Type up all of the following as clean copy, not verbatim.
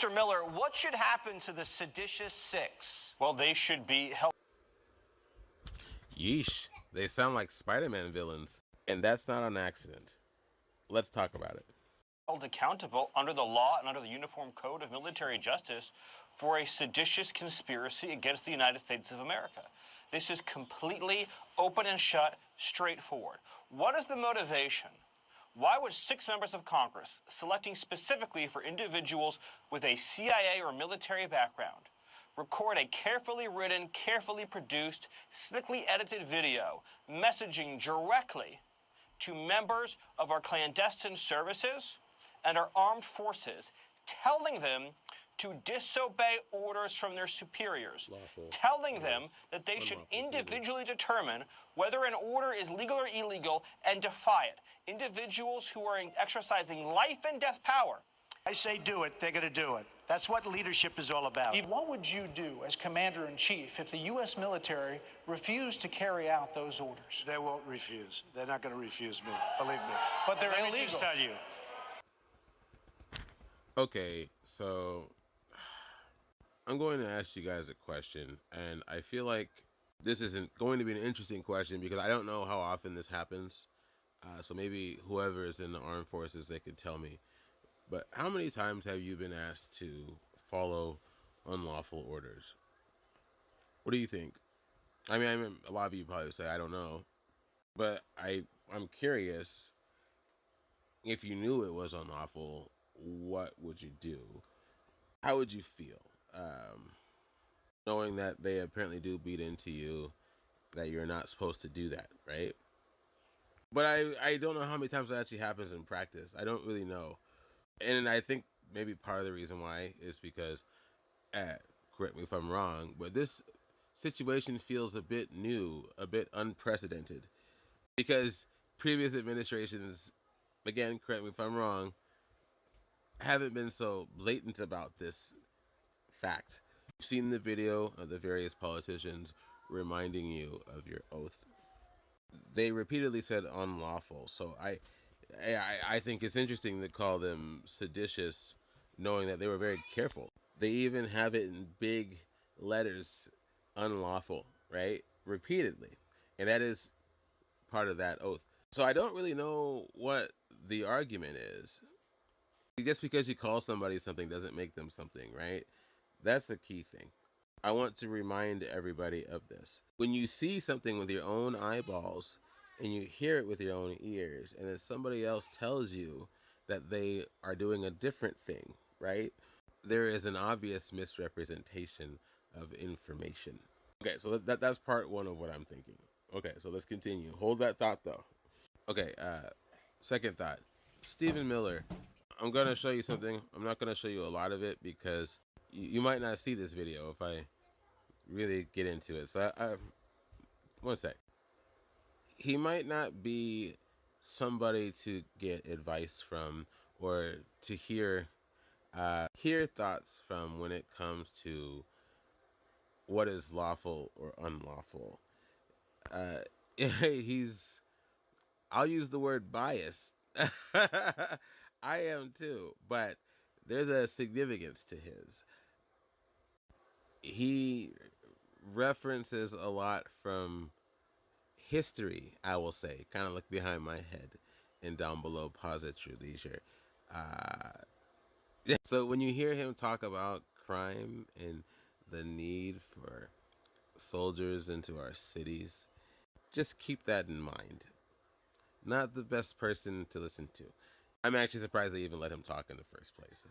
Mr. Miller, what should happen to the Seditious Six? Well, they should be held. Yeesh, they sound like Spider-Man villains. And that's not an accident. Let's talk about it. Held accountable under the law and under the Uniform Code of Military Justice for a seditious conspiracy against the United States of America. This is completely open and shut, straightforward. What is the motivation? Why would 6 members of Congress, selecting specifically for individuals with a CIA or military background, record a carefully written, carefully produced, slickly edited video messaging directly to members of our clandestine services and our armed forces, telling them to disobey orders from their superiors, telling them that they should individually determine whether an order is legal or illegal and defy it. Individuals who are exercising life and death power. I say do it, they're going to do it. That's what leadership is all about. What would you do as Commander-in-Chief if the U.S. military refused to carry out those orders? They won't refuse. They're not going to refuse me, believe me. But they're illegal. Let me just tell you. Okay, so I'm going to ask you guys a question, and I feel like this isn't going to be an interesting question because I don't know how often this happens. So maybe whoever is in the armed forces, they could tell me. But how many times have you been asked to follow unlawful orders? What do you think? I mean, a lot of you probably say, I don't know. But I'm curious, if you knew it was unlawful, what would you do? How would you feel? Knowing that they apparently do beat into you, that you're not supposed to do that, right? But I don't know how many times that actually happens in practice. I don't really know. And I think maybe part of the reason why is because, correct me if I'm wrong, but this situation feels a bit new, a bit unprecedented. Because previous administrations, again, correct me if I'm wrong, haven't been so blatant about this fact. You've seen the video of the various politicians reminding you of your oath. They repeatedly said unlawful, so I think it's interesting to call them seditious, knowing that they were very careful. They even have it in big letters, unlawful, right? Repeatedly. And that is part of that oath. So I don't really know what the argument is. Just because you call somebody something doesn't make them something, right? That's the key thing. I want to remind everybody of this. When you see something with your own eyeballs and you hear it with your own ears, and then somebody else tells you that they are doing a different thing, right? There is an obvious misrepresentation of information. Okay, so that's part one of what I'm thinking. Okay, so let's continue. Hold that thought though. Okay, second thought. Stephen Miller. I'm going to show you something. I'm not going to show you a lot of it because you might not see this video if I really get into it. So one sec. He might not be somebody to get advice from or to hear thoughts from when it comes to what is lawful or unlawful. I'll use the word biased. I am too, but there's a significance to his. He references a lot from history, I will say, kind of look behind my head and down below, pause at your leisure. So when you hear him talk about crime and the need for soldiers into our cities, just keep that in mind. Not the best person to listen to. I'm actually surprised they even let him talk in the first place.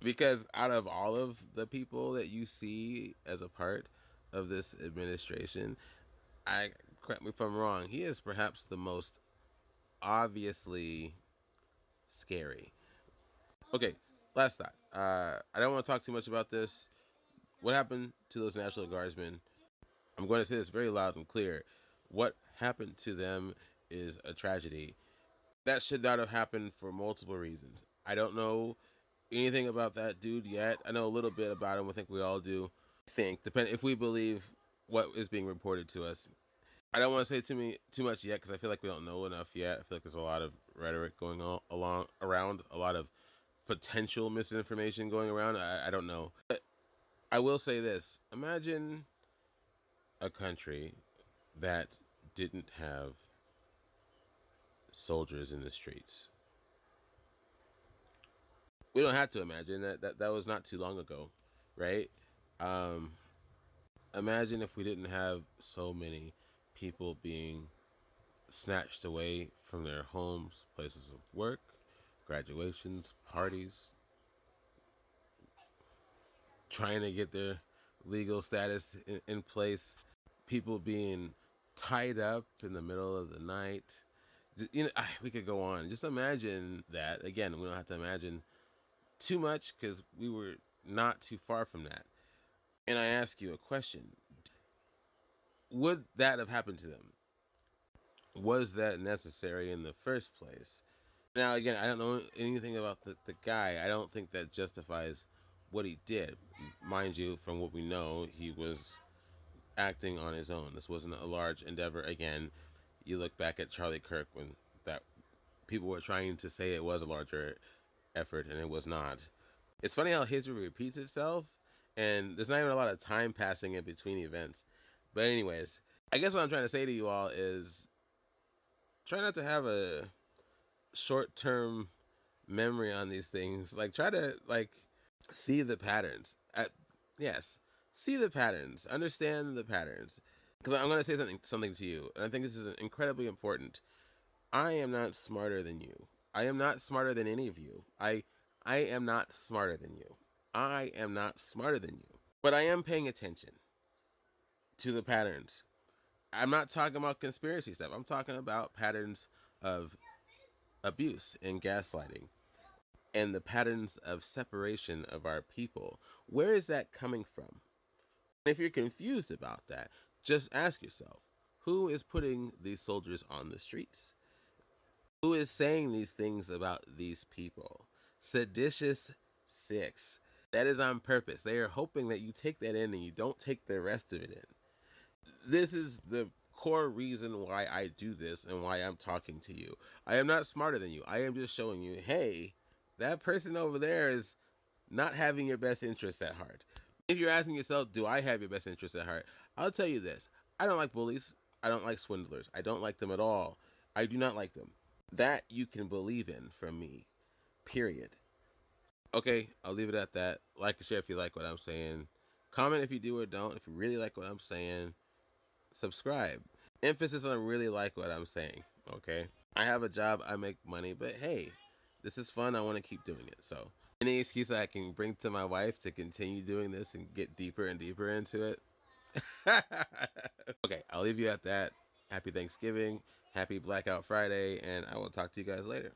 Because out of all of the people that you see as a part of this administration, correct me if I'm wrong, he is perhaps the most obviously scary. Okay, last thought. I don't want to talk too much about this. What happened to those National Guardsmen? I'm going to say this very loud and clear. What happened to them is a tragedy. That should not have happened for multiple reasons. I don't know anything about that dude yet. I know a little bit about him. I think we all do. If we believe what is being reported to us. I don't want to say too much yet because I feel like we don't know enough yet. I feel like there's a lot of rhetoric going on around, a lot of potential misinformation going around. I don't know. But I will say this. Imagine a country that didn't have soldiers in the streets. We don't have to imagine that was not too long ago, right? Um, Imagine if we didn't have so many people being snatched away from their homes, places of work, graduations, parties, trying to get their legal status in place, people being tied up in the middle of the night. You know, we could go on. Just imagine that. Again, we don't have to imagine too much because we were not too far from that. And I ask you a question. Would that have happened to them? Was that necessary in the first place? Now, again, I don't know anything about the guy. I don't think that justifies what he did. Mind you, from what we know, he was acting on his own. This wasn't a large endeavor. Again, you look back at Charlie Kirk when that people were trying to say it was a larger effort, and it was not. It's funny how history repeats itself, and there's not even a lot of time passing in between events. But anyways, I guess what I'm trying to say to you all is try not to have a short-term memory on these things. Like, try to see the patterns. Yes, see the patterns, understand the patterns. Because I'm going to say something to you, and I think this is incredibly important. I am not smarter than you. I am not smarter than any of you. I am not smarter than you. I am not smarter than you. But I am paying attention to the patterns. I'm not talking about conspiracy stuff. I'm talking about patterns of abuse and gaslighting and the patterns of separation of our people. Where is that coming from? If you're confused about that, just ask yourself, who is putting these soldiers on the streets? Who is saying these things about these people? Seditious Six. That is on purpose. They are hoping that you take that in and you don't take the rest of it in. This is the core reason why I do this and why I'm talking to you. I am not smarter than you. I am just showing you, hey, that person over there is not having your best interests at heart. If you're asking yourself, do I have your best interests at heart? I'll tell you this. I don't like bullies. I don't like swindlers. I don't like them at all. I do not like them. That you can believe in from me. Period. Okay, I'll leave it at that. Like and share if you like what I'm saying. Comment if you do or don't. If you really like what I'm saying, subscribe. Emphasis on really like what I'm saying. Okay? I have a job, I make money, but hey, this is fun. I want to keep doing it. So, any excuse I can bring to my wife to continue doing this and get deeper and deeper into it. Okay, I'll leave you at that. Happy Thanksgiving. Happy Blackout Friday. And I will talk to you guys later.